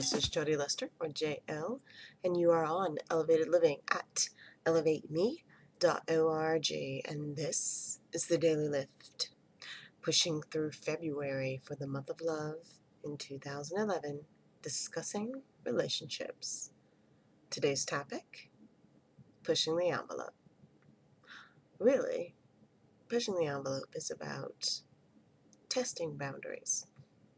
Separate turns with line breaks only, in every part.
This is Jody Lester, or JL, and you are on Elevated Living at elevateme.org, and this is the Daily Lift, pushing through February for the month of love in 2011, discussing relationships. Today's topic, pushing the envelope. Really, pushing the envelope is about testing boundaries.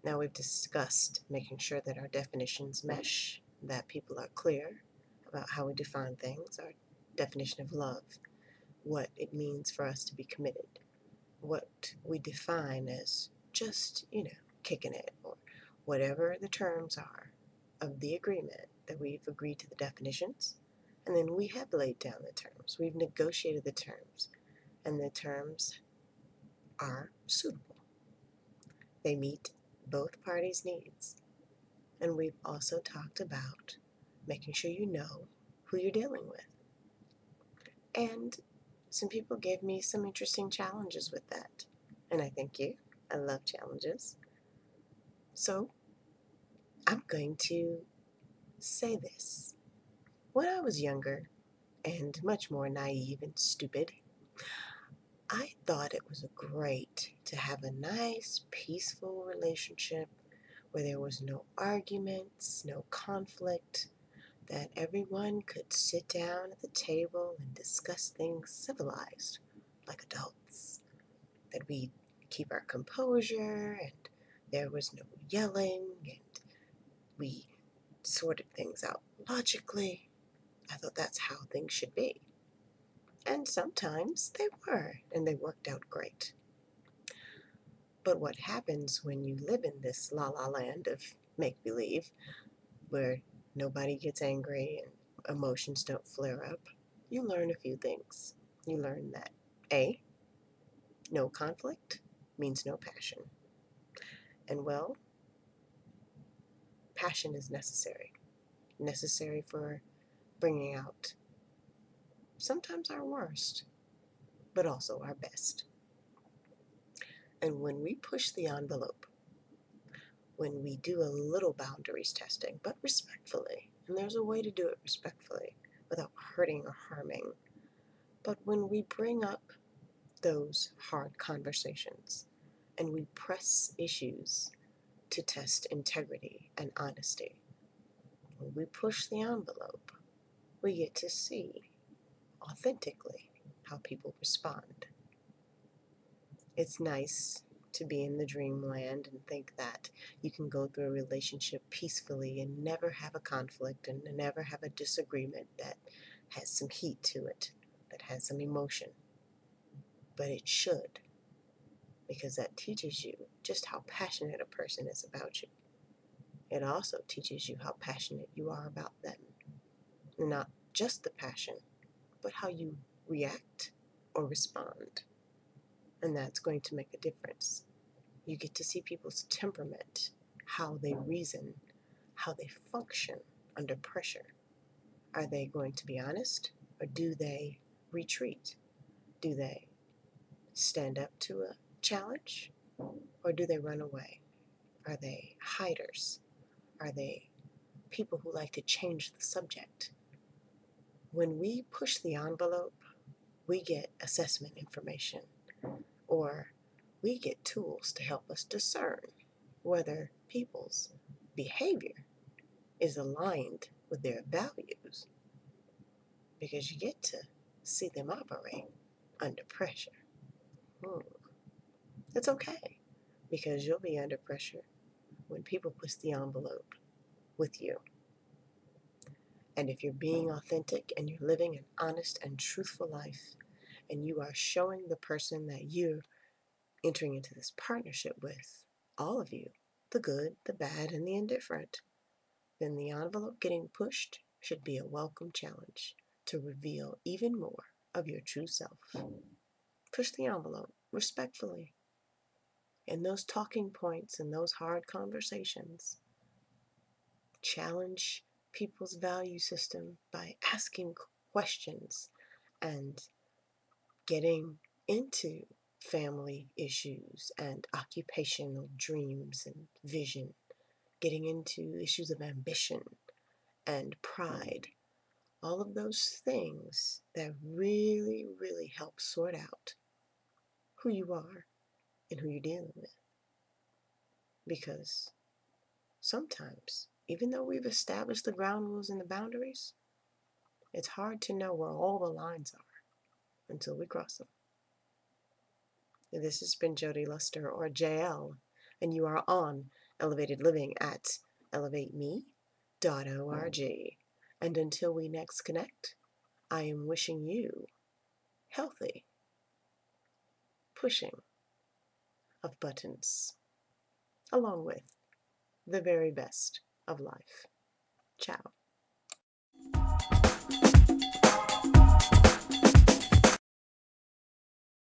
Now, we've discussed making sure that our definitions mesh, that people are clear about how we define things, our definition of love, what it means for us to be committed, what we define as just, kicking it, or whatever the terms are of the agreement that we've agreed to the definitions, and then we have laid down the terms. We've negotiated the terms, and the terms are suitable. They meet both parties' needs. And we've also talked about making sure you know who you're dealing with. And some people gave me some interesting challenges with that. And I thank you. I love challenges. So I'm going to say this. When I was younger and much more naive and stupid, I thought it was great to have a nice, peaceful relationship where there was no arguments, no conflict, that everyone could sit down at the table and discuss things civilized, like adults, that we'd keep our composure and there was no yelling and we sorted things out logically. I thought that's how things should be. And sometimes they were, and they worked out great. But what happens when you live in this la-la land of make-believe, where nobody gets angry and emotions don't flare up, you learn a few things. You learn that A, no conflict means no passion. And well, passion is necessary for bringing out sometimes our worst, but also our best. And when we push the envelope, when we do a little boundaries testing, but respectfully, and there's a way to do it respectfully without hurting or harming, but when we bring up those hard conversations and we press issues to test integrity and honesty, when we push the envelope, we get to see authentically how people respond. It's nice to be in the dreamland and think that you can go through a relationship peacefully and never have a conflict and never have a disagreement that has some heat to it, that has some emotion. But it should, because that teaches you just how passionate a person is about you. It also teaches you how passionate you are about them. And not just the passion, but how you react or respond. And that's going to make a difference. You get to see people's temperament, how they reason, how they function under pressure. Are they going to be honest, or do they retreat? Do they stand up to a challenge, or do they run away? Are they hiders? Are they people who like to change the subject? When we push the envelope, we get assessment information, or we get tools to help us discern whether people's behavior is aligned with their values, because you get to see them operate under pressure. It's okay, because you'll be under pressure when people push the envelope with you. And if you're being authentic and you're living an honest and truthful life, and you are showing the person that you're entering into this partnership with, all of you, the good, the bad, and the indifferent, then the envelope getting pushed should be a welcome challenge to reveal even more of your true self. Push the envelope respectfully. In those talking points and those hard conversations, challenge people's value system by asking questions and getting into family issues and occupational dreams and vision getting into issues of ambition and pride. All of those things that really, really help sort out who you are and who you're dealing with. Because sometimes, even though we've established the ground rules and the boundaries, it's hard to know where all the lines are until we cross them. This has been Jody Luster, or JL, and you are on Elevated Living at elevateme.org. And until we next connect, I am wishing you healthy pushing of buttons, along with the very best of life. Ciao.